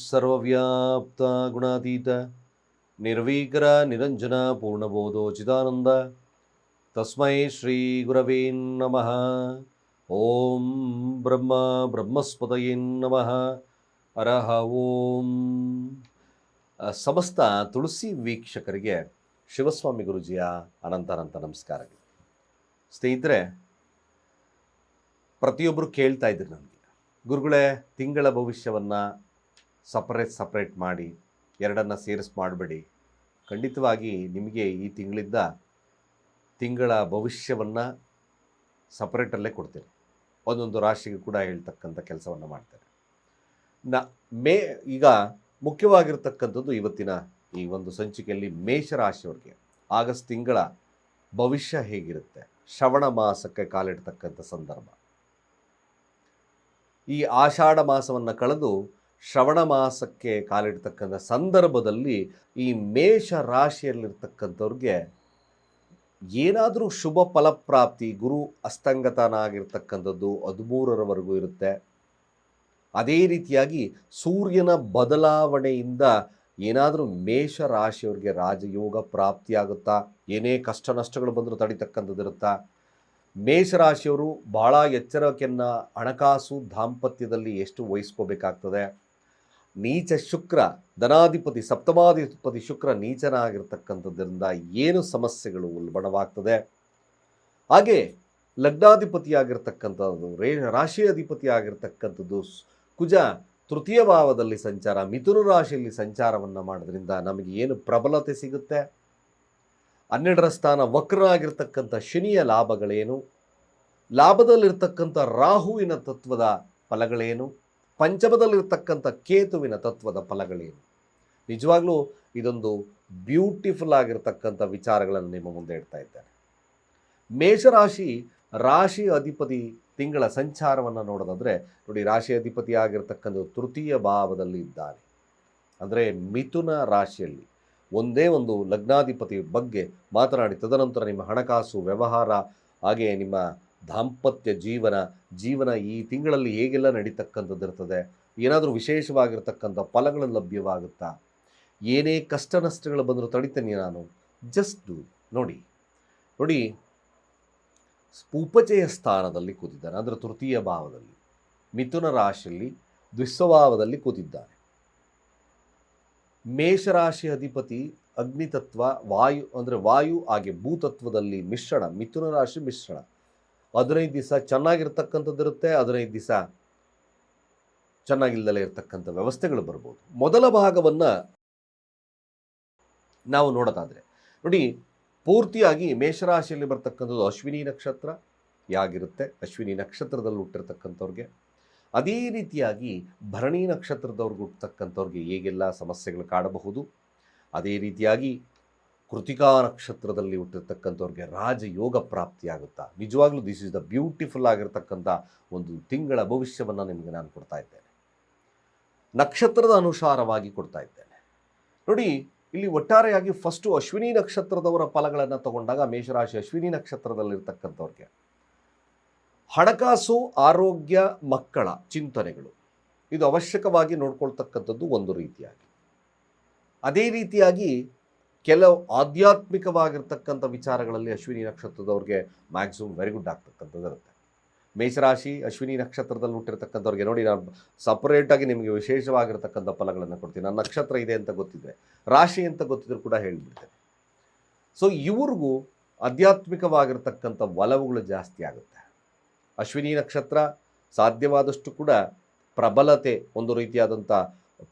ಸರ್ವವ್ಯಾಪ್ತ ಗುಣಾತೀತ ನಿರ್ವೀಕರ ನಿರಂಜನ ಪೂರ್ಣಬೋಧೋಚಿತಾನಂದ ತಸ್ಮೈ ಶ್ರೀ ಗುರವೇ ನಮಃ. ಓಂ ಬ್ರಹ್ಮಸ್ಪತಯೇ ನಮಃ. ಹರಃ ಓಂ. ಸಮಸ್ತ ತುಳಸಿ ವೀಕ್ಷಕರಿಗೆ ಶಿವಸ್ವಾಮಿ ಗುರುಜಿಯ ಅನಂತ ನಮಸ್ಕಾರಗಳು. ಸ್ನೇಹಿತರೆ, ಪ್ರತಿಯೊಬ್ಬರು ಕೇಳ್ತಾ ಇದ್ರು ನನಗೆ, ಗುರುಗಳೇ ತಿಂಗಳ ಭವಿಷ್ಯವನ್ನು ಸಪ್ರೇಟ್ ಮಾಡಿ ಎರಡನ್ನು ಸೇರಿಸಿ ಮಾಡಬೇಡಿ. ಖಂಡಿತವಾಗಿ ನಿಮಗೆ ಈ ತಿಂಗಳ ಭವಿಷ್ಯವನ್ನು ಸಪ್ರೇಟಲ್ಲೇ ಕೊಡ್ತೇನೆ. ಒಂದೊಂದು ರಾಶಿಗೆ ಕೂಡ ಹೇಳ್ತಕ್ಕಂಥ ಕೆಲಸವನ್ನು ಮಾಡ್ತೇನೆ. ಈಗ ಮುಖ್ಯವಾಗಿರ್ತಕ್ಕಂಥದ್ದು ಇವತ್ತಿನ ಈ ಒಂದು ಸಂಚಿಕೆಯಲ್ಲಿ ಮೇಷರಾಶಿಯವರಿಗೆ ಆಗಸ್ಟ್ ತಿಂಗಳ ಭವಿಷ್ಯ ಹೇಗಿರುತ್ತೆ, ಶ್ರವಣ ಮಾಸಕ್ಕೆ ಕಾಲಿಡ್ತಕ್ಕಂಥ ಸಂದರ್ಭ. ಈ ಆಷಾಢ ಮಾಸವನ್ನು ಕಳೆದು ಶ್ರವಣ ಮಾಸಕ್ಕೆ ಕಾಲಿಡ್ತಕ್ಕಂಥ ಸಂದರ್ಭದಲ್ಲಿ ಈ ಮೇಷ ರಾಶಿಯಲ್ಲಿರ್ತಕ್ಕಂಥವ್ರಿಗೆ ಏನಾದರೂ ಶುಭ ಫಲಪ್ರಾಪ್ತಿ, ಗುರು ಅಸ್ತಂಗತನಾಗಿರ್ತಕ್ಕಂಥದ್ದು 13ರವರೆಗೂ ಇರುತ್ತೆ. ಅದೇ ರೀತಿಯಾಗಿ ಸೂರ್ಯನ ಬದಲಾವಣೆಯಿಂದ ಏನಾದರೂ ಮೇಷ ರಾಶಿಯವರಿಗೆ ರಾಜಯೋಗ ಪ್ರಾಪ್ತಿಯಾಗುತ್ತಾ, ಏನೇ ಕಷ್ಟ ನಷ್ಟಗಳು ಬಂದರೂ ತಡಿತಕ್ಕಂಥದ್ದು ಇರುತ್ತಾ. ಮೇಷರಾಶಿಯವರು ಭಾಳ ಎಚ್ಚರಿಕೆಯನ್ನು ಹಣಕಾಸು ದಾಂಪತ್ಯದಲ್ಲಿ ಎಷ್ಟು ವಹಿಸ್ಕೋಬೇಕಾಗ್ತದೆ. ನೀಚ ಶುಕ್ರ, ಧನಾಧಿಪತಿ ಸಪ್ತಮಾಧಿಪತಿ ಶುಕ್ರ ನೀಚನಾಗಿರ್ತಕ್ಕಂಥದ್ರಿಂದ ಏನು ಸಮಸ್ಯೆಗಳು ಉಲ್ಬಣವಾಗ್ತದೆ. ಹಾಗೆ ಲಗ್ನಾಧಿಪತಿಯಾಗಿರ್ತಕ್ಕಂಥದ್ದು, ರಾಶಿ ಅಧಿಪತಿಯಾಗಿರ್ತಕ್ಕಂಥದ್ದು ಕುಜ ತೃತೀಯ ಭಾವದಲ್ಲಿ ಸಂಚಾರ, ಮಿಥುನ ರಾಶಿಯಲ್ಲಿ ಸಂಚಾರವನ್ನು ಮಾಡೋದ್ರಿಂದ ನಮಗೆ ಏನು ಪ್ರಬಲತೆ ಸಿಗುತ್ತೆ. 12ರ ಸ್ಥಾನ ವಕ್ರನಾಗಿರ್ತಕ್ಕಂಥ ಶನಿಯ ಲಾಭಗಳೇನು, ಲಾಭದಲ್ಲಿರ್ತಕ್ಕಂಥ ರಾಹುವಿನ ತತ್ವದ ಫಲಗಳೇನು, ಪಂಚಮದಲ್ಲಿರ್ತಕ್ಕಂಥ ಕೇತುವಿನ ತತ್ವದ ಫಲಗಳೇನು. ನಿಜವಾಗ್ಲೂ ಇದೊಂದು ಬ್ಯೂಟಿಫುಲ್ ಆಗಿರ್ತಕ್ಕಂಥ ವಿಚಾರಗಳನ್ನು ನಿಮ್ಮ ಮುಂದೆ ಇಡ್ತಾ ಇದ್ದೇನೆ. ಮೇಷರಾಶಿ ರಾಶಿ ಅಧಿಪತಿ ತಿಂಗಳ ಸಂಚಾರವನ್ನು ನೋಡೋದಾದರೆ ನೋಡಿ, ರಾಶಿ ಅಧಿಪತಿ ಆಗಿರ್ತಕ್ಕಂಥ ತೃತೀಯ ಭಾವದಲ್ಲಿ ಇದ್ದಾನೆ. ಅಂದರೆ ಮಿಥುನ ರಾಶಿಯಲ್ಲಿ ಒಂದೇ ಒಂದು ಲಗ್ನಾಧಿಪತಿ ಬಗ್ಗೆ ಮಾತನಾಡಿ ತದನಂತರ ನಿಮ್ಮ ಹಣಕಾಸು ವ್ಯವಹಾರ, ಹಾಗೆ ನಿಮ್ಮ ದಾಂಪತ್ಯ ಜೀವನ ಈ ತಿಂಗಳಲ್ಲಿ ಹೇಗೆಲ್ಲ ನಡೀತಕ್ಕಂಥದ್ದು ಇರ್ತದೆ, ಏನಾದರೂ ವಿಶೇಷವಾಗಿರ್ತಕ್ಕಂಥ ಫಲಗಳು ಲಭ್ಯವಾಗುತ್ತಾ, ಏನೇ ಕಷ್ಟ ನಷ್ಟಗಳು ಬಂದರೂ ತಡಿತೇನೆ ನಾನು. ಜಸ್ಟ್ ನೋಡಿ ಉಪಚಯ ಸ್ಥಾನದಲ್ಲಿ ಕೂತಿದ್ದಾನೆ, ಅಂದರೆ ತೃತೀಯ ಭಾವದಲ್ಲಿ ಮಿಥುನ ರಾಶಿಯಲ್ಲಿ ದ್ವಿಸ್ವಭಾವದಲ್ಲಿ ಕೂತಿದ್ದಾನೆ. ಮೇಷರಾಶಿ ಅಧಿಪತಿ ಅಗ್ನಿತತ್ವ, ವಾಯು ಹಾಗೆ ಭೂತತ್ವದಲ್ಲಿ ಮಿಶ್ರಣ. ಮಿಥುನ ರಾಶಿ ಮಿಶ್ರಣ. 15 ದಿವಸ ಚೆನ್ನಾಗಿರ್ತಕ್ಕಂಥದ್ದು ಇರುತ್ತೆ, 15 ದಿವಸ ಚೆನ್ನಾಗಿಲ್ಲದಲೇ ಇರ್ತಕ್ಕಂಥ ವ್ಯವಸ್ಥೆಗಳು ಬರ್ಬೋದು. ಮೊದಲ ಭಾಗವನ್ನು ನಾವು ನೋಡೋದಾದರೆ ನೋಡಿ, ಪೂರ್ತಿಯಾಗಿ ಮೇಷರಾಶಿಯಲ್ಲಿ ಬರ್ತಕ್ಕಂಥದ್ದು ಅಶ್ವಿನಿ ನಕ್ಷತ್ರ ಯಾಗಿರುತ್ತೆ, ಅಶ್ವಿನಿ ನಕ್ಷತ್ರದಲ್ಲಿ ಹುಟ್ಟಿರ್ತಕ್ಕಂಥವ್ರಿಗೆ. ಅದೇ ರೀತಿಯಾಗಿ ಭರಣಿ ನಕ್ಷತ್ರದವ್ರಿಗೆ ಹುಟ್ಟತಕ್ಕಂಥವ್ರಿಗೆ ಹೇಗೆಲ್ಲ ಸಮಸ್ಯೆಗಳು ಕಾಡಬಹುದು. ಅದೇ ರೀತಿಯಾಗಿ ಕೃತಿಕಾ ನಕ್ಷತ್ರದಲ್ಲಿ ಹುಟ್ಟಿರ್ತಕ್ಕಂಥವ್ರಿಗೆ ರಾಜಯೋಗ ಪ್ರಾಪ್ತಿಯಾಗುತ್ತಾ. ನಿಜವಾಗ್ಲೂ ದಿಸ್ ಇಸ್ ದ ಬ್ಯೂಟಿಫುಲ್ ಆಗಿರ್ತಕ್ಕಂಥ ಒಂದು ತಿಂಗಳ ಭವಿಷ್ಯವನ್ನು ನಿಮಗೆ ನಾನು ಕೊಡ್ತಾ ಇದ್ದೇನೆ, ನಕ್ಷತ್ರದ ಅನುಸಾರವಾಗಿ ಕೊಡ್ತಾ ಇದ್ದೇನೆ. ನೋಡಿ, ಇಲ್ಲಿ ಒಟ್ಟಾರೆಯಾಗಿ ಫಸ್ಟು ಅಶ್ವಿನಿ ನಕ್ಷತ್ರದವರ ಫಲಗಳನ್ನು ತಗೊಂಡಾಗ ಮೇಷರಾಶಿ ಅಶ್ವಿನಿ ನಕ್ಷತ್ರದಲ್ಲಿರ್ತಕ್ಕಂಥವ್ರಿಗೆ ಹಣಕಾಸು, ಆರೋಗ್ಯ, ಮಕ್ಕಳ ಚಿಂತನೆಗಳು ಇದು ಅವಶ್ಯಕವಾಗಿ ನೋಡ್ಕೊಳ್ತಕ್ಕಂಥದ್ದು ಒಂದು ರೀತಿಯಾಗಿ. ಅದೇ ರೀತಿಯಾಗಿ ಕೆಲವು ಆಧ್ಯಾತ್ಮಿಕವಾಗಿರ್ತಕ್ಕಂಥ ವಿಚಾರಗಳಲ್ಲಿ ಅಶ್ವಿನಿ ನಕ್ಷತ್ರದವ್ರಿಗೆ ಮ್ಯಾಕ್ಸಿಮಮ್ ವೆರಿ ಗುಡ್ ಆಗ್ತಕ್ಕಂಥದ್ದು ಇರುತ್ತೆ. ಮೇಷರಾಶಿ ಅಶ್ವಿನಿ ನಕ್ಷತ್ರದಲ್ಲಿ ಹುಟ್ಟಿರ್ತಕ್ಕಂಥವ್ರಿಗೆ ನೋಡಿ, ನಾನು ಸಪರೇಟಾಗಿ ನಿಮಗೆ ವಿಶೇಷವಾಗಿರ್ತಕ್ಕಂಥ ಫಲಗಳನ್ನು ಕೊಡ್ತೀನಿ. ನನ್ನ ನಕ್ಷತ್ರ ಇದೆ ಅಂತ ಗೊತ್ತಿದ್ರೆ, ರಾಶಿ ಅಂತ ಗೊತ್ತಿದ್ರು ಕೂಡ ಹೇಳಿಬಿಡ್ತೇನೆ. ಸೊ ಇವ್ರಿಗೂ ಆಧ್ಯಾತ್ಮಿಕವಾಗಿರ್ತಕ್ಕಂಥ ಒಲವುಗಳು ಜಾಸ್ತಿ ಆಗುತ್ತೆ. ಅಶ್ವಿನಿ ನಕ್ಷತ್ರ ಸಾಧ್ಯವಾದಷ್ಟು ಕೂಡ ಪ್ರಬಲತೆ, ಒಂದು ರೀತಿಯಾದಂಥ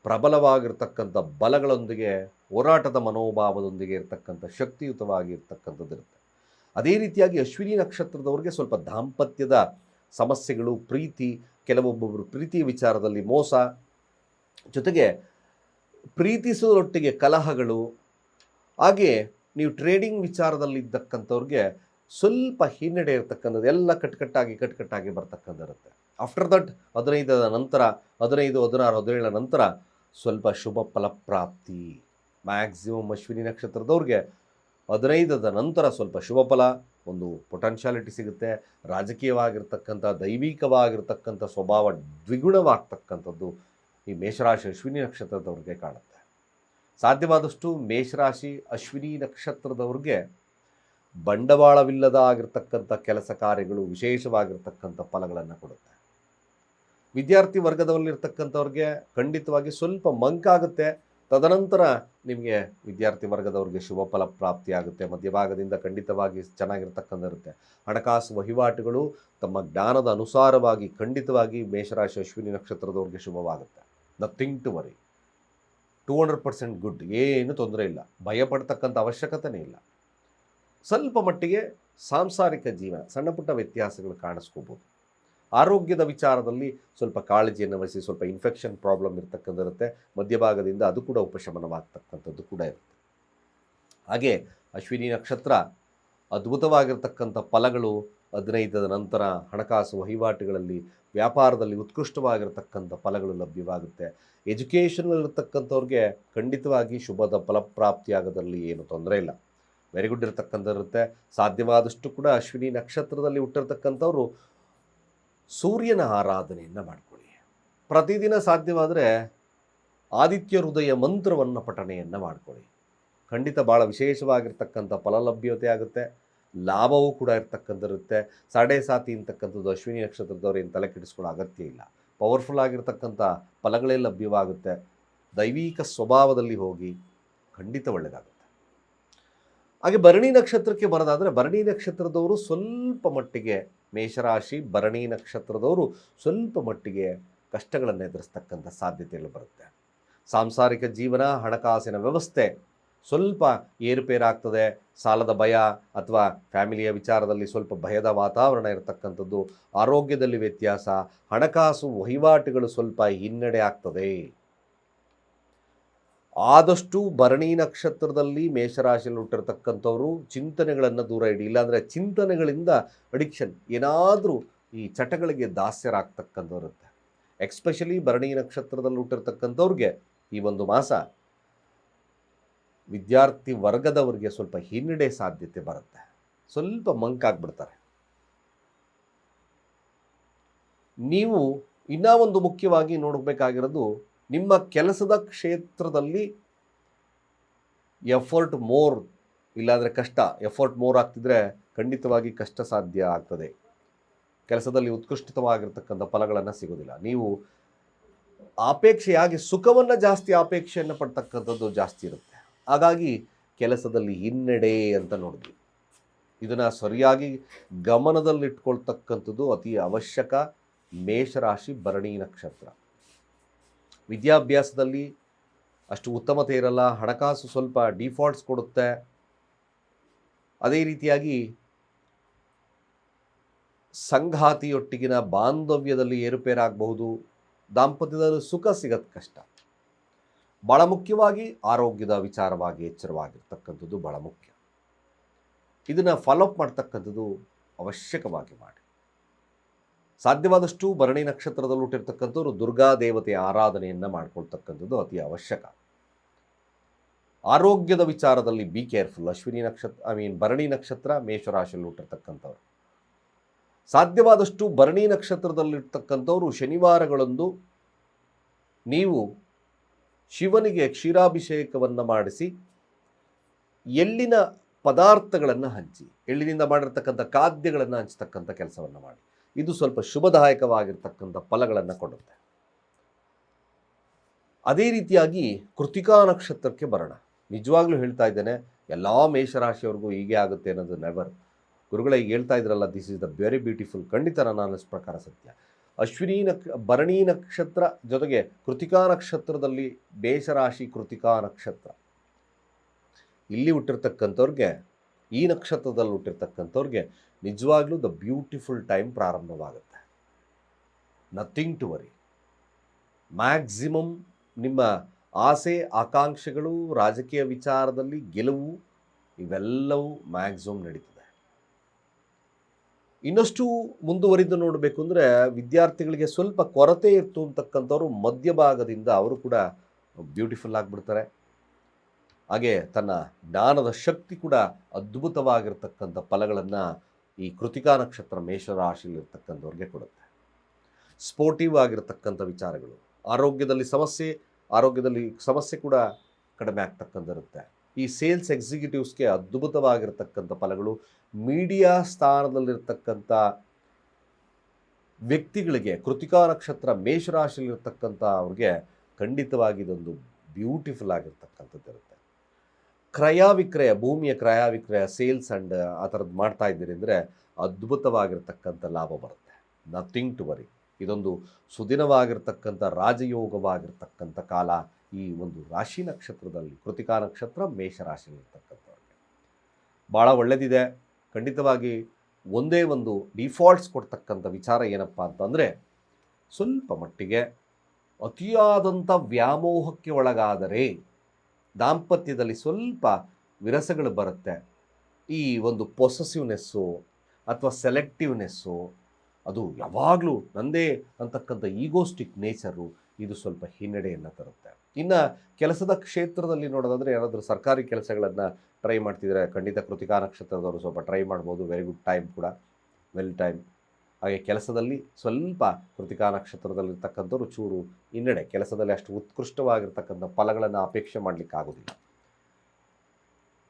ಪ್ರಬಲವಾಗಿರ್ತಕ್ಕಂಥ ಬಲಗಳೊಂದಿಗೆ, ಹೋರಾಟದ ಮನೋಭಾವದೊಂದಿಗೆ ಇರ್ತಕ್ಕಂಥ ಶಕ್ತಿಯುತವಾಗಿರ್ತಕ್ಕಂಥದ್ದು ಇರುತ್ತೆ. ಅದೇ ರೀತಿಯಾಗಿ ಅಶ್ವಿನಿ ನಕ್ಷತ್ರದವ್ರಿಗೆ ಸ್ವಲ್ಪ ದಾಂಪತ್ಯದ ಸಮಸ್ಯೆಗಳು, ಪ್ರೀತಿ, ಕೆಲವೊಬ್ಬೊಬ್ಬರು ಪ್ರೀತಿಯ ವಿಚಾರದಲ್ಲಿ ಮೋಸ, ಜೊತೆಗೆ ಪ್ರೀತಿಸೋರೊಟ್ಟಿಗೆ ಕಲಹಗಳು, ಹಾಗೆ ನೀವು ಟ್ರೇಡಿಂಗ್ ವಿಚಾರದಲ್ಲಿದ್ದಕ್ಕಂಥವ್ರಿಗೆ ಸ್ವಲ್ಪ ಹಿನ್ನಡೆ ಇರತಕ್ಕಂಥದ್ದು, ಎಲ್ಲ ಕಟ್ಕಟ್ಟಾಗಿ ಬರ್ತಕ್ಕಂಥಿರುತ್ತೆ. ಆಫ್ಟರ್ ದಟ್ 15ರ ನಂತರ 15, 16, 17 ನಂತರ ಸ್ವಲ್ಪ ಶುಭ ಫಲಪ್ರಾಪ್ತಿ. ಮ್ಯಾಕ್ಸಿಮಮ್ ಅಶ್ವಿನಿ ನಕ್ಷತ್ರದವ್ರಿಗೆ 15ದ ನಂತರ ಸ್ವಲ್ಪ ಶುಭ ಫಲ, ಒಂದು ಪೊಟೆನ್ಷಿಯಾಲಿಟಿ ಸಿಗುತ್ತೆ. ರಾಜಕೀಯವಾಗಿರ್ತಕ್ಕಂಥ, ದೈವಿಕವಾಗಿರ್ತಕ್ಕಂಥ ಸ್ವಭಾವ ದ್ವಿಗುಣವಾಗ್ತಕ್ಕಂಥದ್ದು ಈ ಮೇಷರಾಶಿ ಅಶ್ವಿನಿ ನಕ್ಷತ್ರದವ್ರಿಗೆ ಕಾಣುತ್ತೆ. ಸಾಧ್ಯವಾದಷ್ಟು ಮೇಷರಾಶಿ ಅಶ್ವಿನಿ ನಕ್ಷತ್ರದವ್ರಿಗೆ ಬಂಡವಾಳವಿಲ್ಲದ ಆಗಿರ್ತಕ್ಕಂಥ ಕೆಲಸ ಕಾರ್ಯಗಳು ವಿಶೇಷವಾಗಿರ್ತಕ್ಕಂಥ ಫಲಗಳನ್ನು ಕೊಡುತ್ತೆ. ವಿದ್ಯಾರ್ಥಿ ವರ್ಗದಲ್ಲಿರ್ತಕ್ಕಂಥವ್ರಿಗೆ ಖಂಡಿತವಾಗಿ ಸ್ವಲ್ಪ ಮಂಕಾಗುತ್ತೆ. ತದನಂತರ ನಿಮಗೆ ವಿದ್ಯಾರ್ಥಿ ವರ್ಗದವ್ರಿಗೆ ಶುಭ ಫಲ ಪ್ರಾಪ್ತಿಯಾಗುತ್ತೆ. ಮಧ್ಯಭಾಗದಿಂದ ಖಂಡಿತವಾಗಿ ಚೆನ್ನಾಗಿರ್ತಕ್ಕಂಥಿರುತ್ತೆ. ಹಣಕಾಸು ವಹಿವಾಟುಗಳು ತಮ್ಮ ಜ್ಞಾನದ ಅನುಸಾರವಾಗಿ ಖಂಡಿತವಾಗಿ ಮೇಷರಾಶಿ ಅಶ್ವಿನಿ ನಕ್ಷತ್ರದವ್ರಿಗೆ ಶುಭವಾಗುತ್ತೆ. ನಥಿಂಗ್ ಟು ವರಿ, 200% ಗುಡ್, ಏನು ತೊಂದರೆ ಇಲ್ಲ, ಭಯಪಡ್ತಕ್ಕಂಥ ಅವಶ್ಯಕತೆಯೇ ಇಲ್ಲ. ಸ್ವಲ್ಪ ಮಟ್ಟಿಗೆ ಸಾಂಸಾರಿಕ ಜೀವನ ಸಣ್ಣ ಪುಟ್ಟ ವ್ಯತ್ಯಾಸಗಳು ಕಾಣಿಸ್ಕೋಬೋದು. ಆರೋಗ್ಯದ ವಿಚಾರದಲ್ಲಿ ಸ್ವಲ್ಪ ಕಾಳಜಿಯನ್ನು ವಹಿಸಿ, ಸ್ವಲ್ಪ ಇನ್ಫೆಕ್ಷನ್ ಪ್ರಾಬ್ಲಮ್ ಇರ್ತಕ್ಕಂಥಿರುತ್ತೆ. ಮಧ್ಯಭಾಗದಿಂದ ಅದು ಕೂಡ ಉಪಶಮನವಾಗ್ತಕ್ಕಂಥದ್ದು ಕೂಡ ಇರುತ್ತೆ. ಹಾಗೆ ಅಶ್ವಿನಿ ನಕ್ಷತ್ರ ಅದ್ಭುತವಾಗಿರ್ತಕ್ಕಂಥ ಫಲಗಳು 15ರ ನಂತರ ಹಣಕಾಸು ವಹಿವಾಟುಗಳಲ್ಲಿ ವ್ಯಾಪಾರದಲ್ಲಿ ಉತ್ಕೃಷ್ಟವಾಗಿರ್ತಕ್ಕಂಥ ಫಲಗಳು ಲಭ್ಯವಾಗುತ್ತೆ. ಎಜುಕೇಷನಲ್ಲಿರ್ತಕ್ಕಂಥವ್ರಿಗೆ ಖಂಡಿತವಾಗಿ ಶುಭದ ಫಲಪ್ರಾಪ್ತಿಯಾಗೋದ್ರಲ್ಲಿ ಏನು ತೊಂದರೆ ಇಲ್ಲ, ವೆರಿ ಗುಡ್ ಇರತಕ್ಕಂಥಿರುತ್ತೆ. ಸಾಧ್ಯವಾದಷ್ಟು ಕೂಡ ಅಶ್ವಿನಿ ನಕ್ಷತ್ರದಲ್ಲಿ ಹುಟ್ಟಿರ್ತಕ್ಕಂಥವ್ರು ಸೂರ್ಯನ ಆರಾಧನೆಯನ್ನು ಮಾಡ್ಕೊಳ್ಳಿ. ಪ್ರತಿದಿನ ಸಾಧ್ಯವಾದರೆ ಆದಿತ್ಯ ಹೃದಯ ಮಂತ್ರವನ್ನು ಪಠಣೆಯನ್ನು ಮಾಡ್ಕೊಳ್ಳಿ. ಖಂಡಿತ ಭಾಳ ವಿಶೇಷವಾಗಿರ್ತಕ್ಕಂಥ ಫಲ ಲಭ್ಯತೆ ಆಗುತ್ತೆ. ಲಾಭವೂ ಕೂಡ ಇರ್ತಕ್ಕಂಥಿರುತ್ತೆ. ಸಾಡೆ ಸಾತಿ ಅಂತಕ್ಕಂಥದ್ದು ಅಶ್ವಿನಿ ನಕ್ಷತ್ರದವ್ರು ಏನು ತಲೆ ಕೆಡಿಸ್ಕೊಳ್ಳೋ ಅಗತ್ಯ ಇಲ್ಲ. ಪವರ್ಫುಲ್ ಆಗಿರ್ತಕ್ಕಂಥ ಫಲಗಳೇ ಲಭ್ಯವಾಗುತ್ತೆ. ದೈವಿಕ ಸ್ವಭಾವದಲ್ಲಿ ಹೋಗಿ ಖಂಡಿತ ಒಳ್ಳೆಯದಾಗುತ್ತೆ. ಹಾಗೆ ಭರಣಿ ನಕ್ಷತ್ರಕ್ಕೆ ಬರೋದಾದರೆ ಭರಣಿ ನಕ್ಷತ್ರದವರು ಸ್ವಲ್ಪ ಮಟ್ಟಿಗೆ, ಮೇಷರಾಶಿ ಭರಣಿ ನಕ್ಷತ್ರದವರು ಸ್ವಲ್ಪ ಮಟ್ಟಿಗೆ ಕಷ್ಟಗಳನ್ನು ಎದುರಿಸ್ತಕ್ಕಂಥ ಸಾಧ್ಯತೆಗಳು ಬರುತ್ತೆ. ಸಾಂಸಾರಿಕ ಜೀವನ, ಹಣಕಾಸಿನ ವ್ಯವಸ್ಥೆ ಸ್ವಲ್ಪ ಏರುಪೇರಾಗ್ತದೆ. ಸಾಲದ ಭಯ ಅಥವಾ ಫ್ಯಾಮಿಲಿಯ ವಿಚಾರದಲ್ಲಿ ಸ್ವಲ್ಪ ಭಯದ ವಾತಾವರಣ ಇರತಕ್ಕಂಥದ್ದು, ಆರೋಗ್ಯದಲ್ಲಿ ವ್ಯತ್ಯಾಸ, ಹಣಕಾಸು ವಹಿವಾಟುಗಳು ಸ್ವಲ್ಪ ಹಿನ್ನಡೆ ಆಗ್ತದೆ. ಆದಷ್ಟು ಭರಣಿ ನಕ್ಷತ್ರದಲ್ಲಿ ಮೇಷರಾಶಿಯಲ್ಲಿ ಹುಟ್ಟಿರ್ತಕ್ಕಂಥವರು ಚಿಂತನೆಗಳನ್ನು ದೂರ ಇಡಿ. ಇಲ್ಲಾಂದರೆ ಚಿಂತನೆಗಳಿಂದ ಅಡಿಕ್ಷನ್, ಏನಾದರೂ ಈ ಚಟಗಳಿಗೆ ದಾಸ್ಯರಾಗ್ತಕ್ಕಂಥವ್ರುತ್ತೆ. ಎಕ್ಸ್ಪೆಷಲಿ ಭರಣಿ ನಕ್ಷತ್ರದಲ್ಲಿ ಹುಟ್ಟಿರ್ತಕ್ಕಂಥವ್ರಿಗೆ ಈ ಒಂದು ಮಾಸ ವಿದ್ಯಾರ್ಥಿ ವರ್ಗದವರಿಗೆ ಸ್ವಲ್ಪ ಹಿನ್ನಡೆ ಸಾಧ್ಯತೆ ಬರುತ್ತೆ. ಸ್ವಲ್ಪ ಮಂಕಾಗ್ಬಿಡ್ತಾರೆ. ನೀವು ಇನ್ನೂ ಒಂದು ಮುಖ್ಯವಾಗಿ ನೋಡಬೇಕಾಗಿರೋದು, ನಿಮ್ಮ ಕೆಲಸದ ಕ್ಷೇತ್ರದಲ್ಲಿ ಎಫರ್ಟ್ ಮೋರ್, ಇಲ್ಲಾಂದರೆ ಕಷ್ಟ. ಎಫರ್ಟ್ ಮೋರ್ ಆಗ್ತಿದ್ರೆ ಖಂಡಿತವಾಗಿ ಕಷ್ಟ ಸಾಧ್ಯ ಆಗ್ತದೆ. ಕೆಲಸದಲ್ಲಿ ಉತ್ಕೃಷ್ಟವಾಗಿರ್ತಕ್ಕಂಥ ಫಲಗಳನ್ನು ಸಿಗೋದಿಲ್ಲ. ನೀವು ಅಪೇಕ್ಷೆಯಾಗಿ ಸುಖವನ್ನು ಜಾಸ್ತಿ ಅಪೇಕ್ಷೆಯನ್ನು ಪಡ್ತಕ್ಕಂಥದ್ದು ಜಾಸ್ತಿ ಇರುತ್ತೆ. ಹಾಗಾಗಿ ಕೆಲಸದಲ್ಲಿ ಹಿನ್ನಡೆ ಅಂತ ನೋಡಿದ್ವಿ. ಇದನ್ನು ಸರಿಯಾಗಿ ಗಮನದಲ್ಲಿಟ್ಕೊಳ್ತಕ್ಕಂಥದ್ದು ಅತಿ ಅವಶ್ಯಕ. ಮೇಷರಾಶಿ ಭರಣಿ ನಕ್ಷತ್ರ ವಿದ್ಯಾಭ್ಯಾಸದಲ್ಲಿ ಅಷ್ಟು ಉತ್ತಮತೆ ಇರಲ್ಲ. ಹಣಕಾಸು ಸ್ವಲ್ಪ ಡಿಫಾಲ್ಟ್ಸ್ ಕೊಡುತ್ತೆ. ಅದೇ ರೀತಿಯಾಗಿ ಸಂಗಾತಿಯೊಟ್ಟಿಗಿನ ಬಾಂಧವ್ಯದಲ್ಲಿ ಏರುಪೇರಾಗಬಹುದು. ದಾಂಪತ್ಯದಲ್ಲಿ ಸುಖ ಸಿಗೋದು ಕಷ್ಟ. ಭಾಳ ಮುಖ್ಯವಾಗಿ ಆರೋಗ್ಯದ ವಿಚಾರವಾಗಿ ಎಚ್ಚರವಾಗಿರ್ತಕ್ಕಂಥದ್ದು ಭಾಳ ಮುಖ್ಯ. ಇದನ್ನು ಫಾಲೋಅಪ್ ಮಾಡ್ತಕ್ಕಂಥದ್ದು ಅವಶ್ಯಕವಾಗಿ ಮಾಡಿ. ಸಾಧ್ಯವಾದಷ್ಟು ಭರಣಿ ನಕ್ಷತ್ರದಲ್ಲಿ ಹುಟ್ಟಿರ್ತಕ್ಕಂಥವ್ರು ದುರ್ಗಾ ದೇವತೆಯ ಆರಾಧನೆಯನ್ನು ಮಾಡ್ಕೊಳ್ತಕ್ಕಂಥದ್ದು ಅತಿ ಅವಶ್ಯಕ. ಆರೋಗ್ಯದ ವಿಚಾರದಲ್ಲಿ ಬಿ ಕೇರ್ಫುಲ್. ಅಶ್ವಿನಿ ನಕ್ಷತ್ರ ಭರಣಿ ನಕ್ಷತ್ರ ಮೇಷರಾಶಿಯಲ್ಲಿ ಹುಟ್ಟಿರ್ತಕ್ಕಂಥವ್ರು ಸಾಧ್ಯವಾದಷ್ಟು ಭರಣಿ ನಕ್ಷತ್ರದಲ್ಲಿರ್ತಕ್ಕಂಥವ್ರು ಶನಿವಾರಗಳಂದು ನೀವು ಶಿವನಿಗೆ ಕ್ಷೀರಾಭಿಷೇಕವನ್ನು ಮಾಡಿಸಿ ಎಳ್ಳಿನ ಪದಾರ್ಥಗಳನ್ನು ಹಂಚಿ, ಎಳ್ಳಿನಿಂದ ಮಾಡಿರ್ತಕ್ಕಂಥ ಖಾದ್ಯಗಳನ್ನು ಹಂಚತಕ್ಕಂಥ ಕೆಲಸವನ್ನು ಮಾಡಿ. ಇದು ಸ್ವಲ್ಪ ಶುಭದಾಯಕವಾಗಿರ್ತಕ್ಕಂಥ ಫಲಗಳನ್ನು ಕೊಡುತ್ತೆ. ಅದೇ ರೀತಿಯಾಗಿ ಕೃತಿಕಾ ನಕ್ಷತ್ರಕ್ಕೆ ಬರೋಣ. ನಿಜವಾಗ್ಲೂ ಹೇಳ್ತಾ ಇದ್ದೇನೆ, ಎಲ್ಲ ಮೇಷರಾಶಿಯವ್ರಿಗೂ ಹೀಗೆ ಆಗುತ್ತೆ ಅನ್ನೋದು ನೆವರ್. ಗುರುಗಳೇ ಈಗ ಹೇಳ್ತಾ ಇದ್ರಲ್ಲ, this is the very beautiful. ಖಂಡಿತ ನನ್ನ ಅನ್ನಿಸ್ ಪ್ರಕಾರ ಸತ್ಯ. ಅಶ್ವಿನಿ ಭರಣಿ ನಕ್ಷತ್ರ ಜೊತೆಗೆ ಕೃತಿಕಾ ನಕ್ಷತ್ರದಲ್ಲಿ ಮೇಷರಾಶಿ ಕೃತಿಕಾ ನಕ್ಷತ್ರ ಇಲ್ಲಿ ಹುಟ್ಟಿರ್ತಕ್ಕಂಥವ್ರಿಗೆ, ಈ ನಕ್ಷತ್ರದಲ್ಲಿ ಹುಟ್ಟಿರ್ತಕ್ಕಂಥವ್ರಿಗೆ ನಿಜವಾಗ್ಲೂ ದ ಬ್ಯೂಟಿಫುಲ್ ಟೈಮ್ ಪ್ರಾರಂಭವಾಗುತ್ತೆ. Nothing to worry. ಮ್ಯಾಕ್ಸಿಮಮ್ ನಿಮ್ಮ ಆಸೆ ಆಕಾಂಕ್ಷೆಗಳು, ರಾಜಕೀಯ ವಿಚಾರದಲ್ಲಿ ಗೆಲುವು, ಇವೆಲ್ಲವೂ ಮ್ಯಾಕ್ಸಿಮಮ್ ನಡೀತದೆ. ಇನ್ನಷ್ಟು ಮುಂದುವರಿದು ನೋಡಬೇಕು ಅಂದರೆ ವಿದ್ಯಾರ್ಥಿಗಳಿಗೆ ಸ್ವಲ್ಪ ಕೊರತೆ ಇತ್ತು ಅಂತಕ್ಕಂಥವ್ರು ಮಧ್ಯಭಾಗದಿಂದ ಅವರು ಕೂಡ ಬ್ಯೂಟಿಫುಲ್ ಆಗಿಬಿಡ್ತಾರೆ. ಹಾಗೆ ತನ್ನ ಜ್ಞಾನದ ಶಕ್ತಿ ಕೂಡ ಅದ್ಭುತವಾಗಿರ್ತಕ್ಕಂಥ ಫಲಗಳನ್ನು ಈ ಕೃತಿಕಾ ನಕ್ಷತ್ರ ಮೇಷರಾಶಿಯಲ್ಲಿರ್ತಕ್ಕಂಥವ್ರಿಗೆ ಕೊಡುತ್ತೆ. ಸ್ಪೋರ್ಟಿವ್ ಆಗಿರ್ತಕ್ಕಂಥ ವಿಚಾರಗಳು, ಆರೋಗ್ಯದಲ್ಲಿ ಸಮಸ್ಯೆ ಕೂಡ ಕಡಿಮೆ ಆಗ್ತಕ್ಕಂಥಿರುತ್ತೆ. ಈ ಸೇಲ್ಸ್ ಎಕ್ಸಿಕ್ಯೂಟಿವ್ಸ್ಗೆ ಅದ್ಭುತವಾಗಿರ್ತಕ್ಕಂಥ ಫಲಗಳು. ಮೀಡಿಯಾ ಸ್ಥಾನದಲ್ಲಿರ್ತಕ್ಕಂಥ ವ್ಯಕ್ತಿಗಳಿಗೆ, ಕೃತಿಕಾ ನಕ್ಷತ್ರ ಮೇಷರಾಶಿಯಲ್ಲಿರ್ತಕ್ಕಂಥ ಅವ್ರಿಗೆ ಖಂಡಿತವಾಗಿ ಇದೊಂದು ಬ್ಯೂಟಿಫುಲ್ ಆಗಿರ್ತಕ್ಕಂಥದ್ದಿರುತ್ತೆ. ಕ್ರಯ ವಿಕ್ರಯ, ಭೂಮಿಯ ಕ್ರಯ ವಿಕ್ರಯ, ಸೇಲ್ಸ್ ಆ್ಯಂಡ್ ಆ ಥರದ್ದು ಮಾಡ್ತಾ ಇದ್ದೀರಿ ಅಂದರೆ ಅದ್ಭುತವಾಗಿರ್ತಕ್ಕಂಥ ಲಾಭ ಬರುತ್ತೆ. Nothing to worry. ಇದೊಂದು ಸುದಿನವಾಗಿರ್ತಕ್ಕಂಥ ರಾಜಯೋಗವಾಗಿರ್ತಕ್ಕಂಥ ಕಾಲ ಈ ಒಂದು ರಾಶಿ ನಕ್ಷತ್ರದಲ್ಲಿ, ಕೃತಿಕಾ ನಕ್ಷತ್ರ ಮೇಷರಾಶಿಯಲ್ಲಿರ್ತಕ್ಕಂಥವ್ರಿಗೆ ಭಾಳ ಒಳ್ಳೆಯದಿದೆ. ಖಂಡಿತವಾಗಿ ಒಂದೇ ಒಂದು ಡಿಫಾಲ್ಟ್ಸ್ ಕೊಡ್ತಕ್ಕಂಥ ವಿಚಾರ ಏನಪ್ಪ ಅಂತಂದರೆ, ಸ್ವಲ್ಪ ಮಟ್ಟಿಗೆ ಅತಿಯಾದಂಥ ವ್ಯಾಮೋಹಕ್ಕೆ ಒಳಗಾದರೆ ದಾಂಪತ್ಯದಲ್ಲಿ ಸ್ವಲ್ಪ ವಿರಸಗಳು ಬರುತ್ತೆ. ಈ ಒಂದು ಪೊಸೆಸಿವ್ನೆಸ್ಸು ಅಥವಾ ಸೆಲೆಕ್ಟಿವ್ನೆಸ್ಸು, ಅದು ಯಾವಾಗಲೂ ನಂದೇ ಅಂತಕ್ಕಂಥ ಈಗೋಸ್ಟಿಕ್ ನೇಚರು, ಇದು ಸ್ವಲ್ಪ ಹಿನ್ನಡೆಯನ್ನು ತರುತ್ತೆ. ಇನ್ನು ಕೆಲಸದ ಕ್ಷೇತ್ರದಲ್ಲಿ ನೋಡೋದಾದರೆ, ಯಾರಾದರೂ ಸರ್ಕಾರಿ ಕೆಲಸಗಳನ್ನು ಟ್ರೈ ಮಾಡ್ತಿದ್ರೆ ಖಂಡಿತ ಕೃತಿಕಾ ನಕ್ಷತ್ರದವರು ಸ್ವಲ್ಪ ಟ್ರೈ ಮಾಡ್ಬೋದು. ವೆರಿ ಗುಡ್ ಟೈಮ್ ಕೂಡ, ವೆಲ್ ಟೈಮ್. ಹಾಗೆ ಕೆಲಸದಲ್ಲಿ ಸ್ವಲ್ಪ ಕೃತಿಕಾ ನಕ್ಷತ್ರದಲ್ಲಿರ್ತಕ್ಕಂಥವ್ರು ಚೂರು ಹಿನ್ನಡೆ, ಕೆಲಸದಲ್ಲಿ ಅಷ್ಟು ಉತ್ಕೃಷ್ಟವಾಗಿರ್ತಕ್ಕಂಥ ಫಲಗಳನ್ನು ಅಪೇಕ್ಷೆ ಮಾಡಲಿಕ್ಕಾಗೋದಿಲ್ಲ.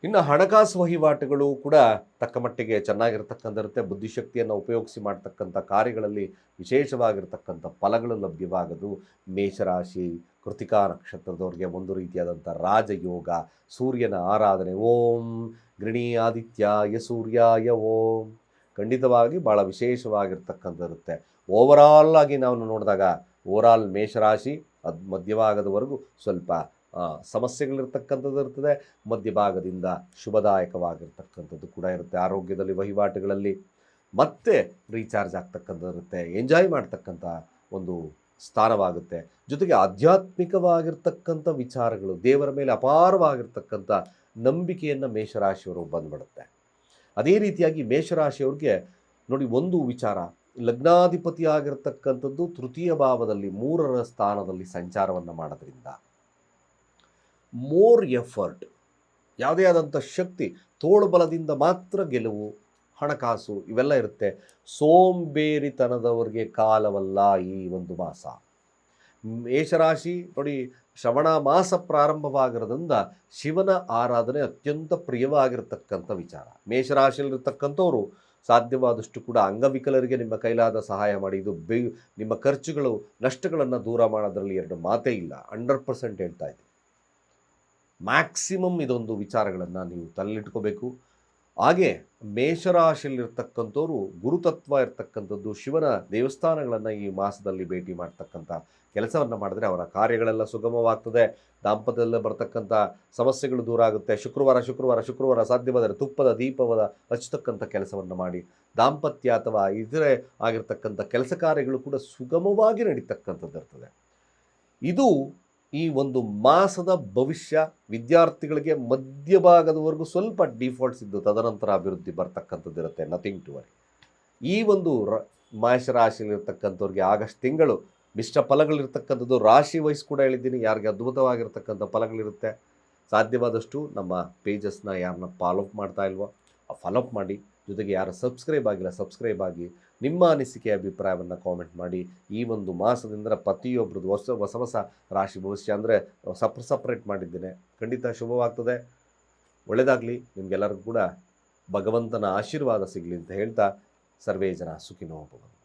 ಇನ್ನು ಹಣಕಾಸು ವಹಿವಾಟುಗಳು ಕೂಡ ತಕ್ಕ ಮಟ್ಟಿಗೆ ಚೆನ್ನಾಗಿರ್ತಕ್ಕಂಥಿರುತ್ತೆ. ಬುದ್ಧಿಶಕ್ತಿಯನ್ನು ಉಪಯೋಗಿಸಿ ಮಾಡ್ತಕ್ಕಂಥ ಕಾರ್ಯಗಳಲ್ಲಿ ವಿಶೇಷವಾಗಿರ್ತಕ್ಕಂಥ ಫಲಗಳು ಲಭ್ಯವಾಗೋದು. ಮೇಷರಾಶಿ ಕೃತಿಕಾ ನಕ್ಷತ್ರದವ್ರಿಗೆ ಒಂದು ರೀತಿಯಾದಂಥ ರಾಜಯೋಗ, ಸೂರ್ಯನ ಆರಾಧನೆ. ಓಂ ಗೃಣಿ ಆದಿತ್ಯಾಯ ಸೂರ್ಯಾಯ ಓಂ, ಖಂಡಿತವಾಗಿ ಭಾಳ ವಿಶೇಷವಾಗಿರ್ತಕ್ಕಂಥಿರುತ್ತೆ. ಓವರಾಲ್ ಆಗಿ ನಾವು ನೋಡಿದಾಗ ಓವರಾಲ್ ಮೇಷರಾಶಿ ಮಧ್ಯಭಾಗದವರೆಗೂ ಸ್ವಲ್ಪ ಸಮಸ್ಯೆಗಳಿರ್ತಕ್ಕಂಥದ್ದು ಇರ್ತದೆ. ಮಧ್ಯಭಾಗದಿಂದ ಶುಭದಾಯಕವಾಗಿರ್ತಕ್ಕಂಥದ್ದು ಕೂಡ ಇರುತ್ತೆ. ಆರೋಗ್ಯದಲ್ಲಿ, ವಹಿವಾಟುಗಳಲ್ಲಿ ಮತ್ತೆ ರೀಚಾರ್ಜ್ ಆಗ್ತಕ್ಕಂಥದ್ದು ಇರುತ್ತೆ. ಎಂಜಾಯ್ ಮಾಡ್ತಕ್ಕಂಥ ಒಂದು ಸ್ಥಾನವಾಗುತ್ತೆ. ಜೊತೆಗೆ ಆಧ್ಯಾತ್ಮಿಕವಾಗಿರ್ತಕ್ಕಂಥ ವಿಚಾರಗಳು, ದೇವರ ಮೇಲೆ ಅಪಾರವಾಗಿರ್ತಕ್ಕಂಥ ನಂಬಿಕೆಯನ್ನು ಮೇಷರಾಶಿಯವರು ಬಂದ್ಬಿಡುತ್ತೆ. ಅದೇ ರೀತಿಯಾಗಿ ಮೇಷರಾಶಿಯವ್ರಿಗೆ ನೋಡಿ, ಒಂದು ವಿಚಾರ, ಲಗ್ನಾಧಿಪತಿ ಆಗಿರ್ತಕ್ಕಂಥದ್ದು ತೃತೀಯ ಭಾವದಲ್ಲಿ 3ರ ಸ್ಥಾನದಲ್ಲಿ ಸಂಚಾರವನ್ನು ಮಾಡೋದ್ರಿಂದ ಮೋರ್ ಎಫರ್ಟ್, ಯಾವುದೇ ಆದಂಥ ಶಕ್ತಿ, ತೋಳುಬಲದಿಂದ ಮಾತ್ರ ಗೆಲುವು, ಹಣಕಾಸು ಇವೆಲ್ಲ ಇರುತ್ತೆ. ಸೋಂಬೇರಿತನದವರಿಗೆ ಕಾಲವಲ್ಲ ಈ ಒಂದು ಮಾಸ. ಮೇಷರಾಶಿ ನೋಡಿ, ಶ್ರವಣ ಮಾಸ ಪ್ರಾರಂಭವಾಗಿರೋದ್ರಿಂದ ಶಿವನ ಆರಾಧನೆ ಅತ್ಯಂತ ಪ್ರಿಯವಾಗಿರ್ತಕ್ಕಂಥ ವಿಚಾರ. ಮೇಷರಾಶಿಯಲ್ಲಿರ್ತಕ್ಕಂಥವ್ರು ಸಾಧ್ಯವಾದಷ್ಟು ಕೂಡ ಅಂಗವಿಕಲರಿಗೆ ನಿಮ್ಮ ಕೈಲಾದ ಸಹಾಯ ಮಾಡಿ. ಇದು ನಿಮ್ಮ ಖರ್ಚುಗಳು, ನಷ್ಟಗಳನ್ನು ದೂರ ಮಾಡೋದ್ರಲ್ಲಿ ಎರಡು ಮಾತೇ ಇಲ್ಲ. 100% ಹೇಳ್ತಾ ಇದ್ದೀನಿ. ಮ್ಯಾಕ್ಸಿಮಮ್ ಇದೊಂದು ವಿಚಾರಗಳನ್ನು ನೀವು ತಲೆಲಿಟ್ಕೋಬೇಕು. ಹಾಗೆ ಮೇಷರಾಶಿಯಲ್ಲಿರ್ತಕ್ಕಂಥವ್ರು ಗುರುತತ್ವ ಇರ್ತಕ್ಕಂಥದ್ದು, ಶಿವನ ದೇವಸ್ಥಾನಗಳನ್ನು ಈ ಮಾಸದಲ್ಲಿ ಭೇಟಿ ಮಾಡ್ತಕ್ಕಂಥ ಕೆಲಸವನ್ನು ಮಾಡಿದ್ರೆ ಅವರ ಕಾರ್ಯಗಳೆಲ್ಲ ಸುಗಮವಾಗ್ತದೆ. ದಾಂಪತ್ಯದಲ್ಲೇ ಬರ್ತಕ್ಕಂಥ ಸಮಸ್ಯೆಗಳು ದೂರ ಆಗುತ್ತೆ. ಶುಕ್ರವಾರ ಸಾಧ್ಯವಾದರೆ ತುಪ್ಪದ ದೀಪದ ಹಚ್ಚತಕ್ಕಂಥ ಕೆಲಸವನ್ನು ಮಾಡಿ ದಾಂಪತ್ಯ ಅಥವಾ ಇತರೆ ಆಗಿರ್ತಕ್ಕಂಥ ಕೆಲಸ ಕಾರ್ಯಗಳು ಕೂಡ ಸುಗಮವಾಗಿ ನಡೀತಕ್ಕಂಥದ್ದು ಇರ್ತದೆ. ಇದು ಈ ಒಂದು ಮಾಸದ ಭವಿಷ್ಯ. ವಿದ್ಯಾರ್ಥಿಗಳಿಗೆ ಮಧ್ಯಭಾಗದವರೆಗೂ ಸ್ವಲ್ಪ ಡಿಫಾಲ್ಟ್ಸ್ ಇದ್ದು ತದನಂತರ ಅಭಿವೃದ್ಧಿ ಬರ್ತಕ್ಕಂಥದ್ದು ಇರುತ್ತೆ. Nothing to worry. ಈ ಒಂದು ಮೇಷರಾಶಿಯಲ್ಲಿರ್ತಕ್ಕಂಥವ್ರಿಗೆ ಆಗಸ್ಟ್ ತಿಂಗಳು ಮಿಶ್ರ ಫಲಗಳಿರ್ತಕ್ಕಂಥದ್ದು. ರಾಶಿ ವೈಸ್ ಕೂಡ ಹೇಳಿದ್ದೀನಿ, ಯಾರಿಗೆ ಅದ್ಭುತವಾಗಿರ್ತಕ್ಕಂಥ ಫಲಗಳಿರುತ್ತೆ. ಸಾಧ್ಯವಾದಷ್ಟು ನಮ್ಮ ಪೇಜಸ್ನ ಯಾರನ್ನ ಫಾಲೋಅಪ್ ಮಾಡ್ತಾ ಇಲ್ವೋ ಫಾಲೋಅಪ್ ಮಾಡಿ. ಜೊತೆಗೆ ಯಾರು ಸಬ್ಸ್ಕ್ರೈಬ್ ಆಗಿಲ್ಲ ಸಬ್ಸ್ಕ್ರೈಬ್ ಆಗಿ, ನಿಮ್ಮ ಅನಿಸಿಕೆ ಅಭಿಪ್ರಾಯವನ್ನು ಕಾಮೆಂಟ್ ಮಾಡಿ. ಈ ಒಂದು ಮಾಸದಿಂದ ಪ್ರತಿಯೊಬ್ಬರದ್ದು ಹೊಸ ರಾಶಿ ಭವಿಷ್ಯ ಅಂದರೆ ಸಪ್ರೇಟ್ ಮಾಡಿದ್ದೇನೆ. ಖಂಡಿತ ಶುಭವಾಗ್ತದೆ. ಒಳ್ಳೆಯದಾಗಲಿ. ನಿಮಗೆಲ್ಲರಿಗೂ ಕೂಡ ಭಗವಂತನ ಆಶೀರ್ವಾದ ಸಿಗಲಿ ಅಂತ ಹೇಳ್ತಾ, ಸರ್ವೇ ಜನ ಸುಖಿನೋ ಭವಂತು.